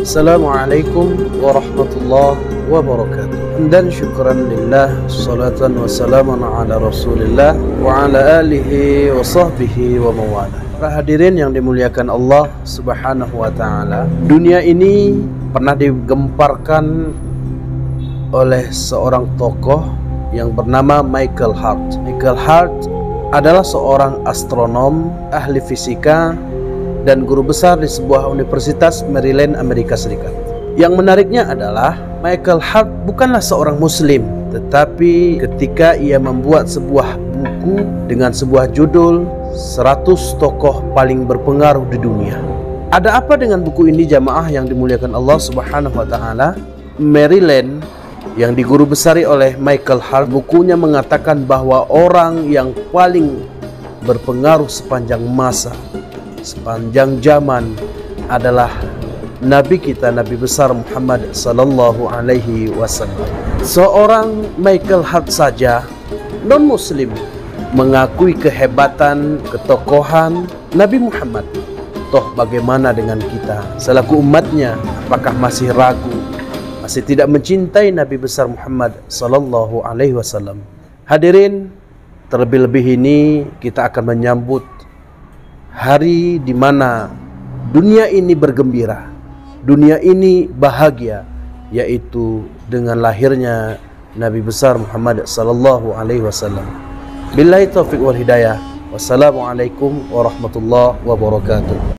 Assalamualaikum warahmatullahi wabarakatuh. Dan syukran lillah, salatan wa salaman ala rasulillah wa ala alihi wa sahbihi wa mawala. Para hadirin yang dimuliakan Allah subhanahu wa ta'ala, dunia ini pernah digemparkan oleh seorang tokoh yang bernama Michael Hart. Michael Hart adalah seorang astronom, ahli fisika, dan guru besar di sebuah universitas Maryland, Amerika Serikat. Yang menariknya adalah Michael Hart bukanlah seorang muslim, tetapi ketika ia membuat sebuah buku dengan sebuah judul 100 tokoh paling berpengaruh di dunia. Ada apa dengan buku ini, jamaah yang dimuliakan Allah subhanahu wa ta'ala? Maryland yang diguru besari oleh Michael Hart, bukunya mengatakan bahwa orang yang paling berpengaruh sepanjang masa, sepanjang zaman adalah Nabi kita, Nabi besar Muhammad sallallahu alaihi wasallam. Seorang Michael Hart saja, non muslim, mengakui kehebatan, ketokohan Nabi Muhammad. Toh bagaimana dengan kita selaku umatnya? Apakah masih ragu, masih tidak mencintai Nabi besar Muhammad sallallahu alaihi wasallam? Hadirin, terlebih-lebih ini kita akan menyambut hari di mana dunia ini bergembira, dunia ini bahagia, yaitu dengan lahirnya Nabi besar Muhammad sallallahu alaihi wasallam. Billahi taufiq wal hidayah. Wassalamualaikum warahmatullahi wabarakatuh.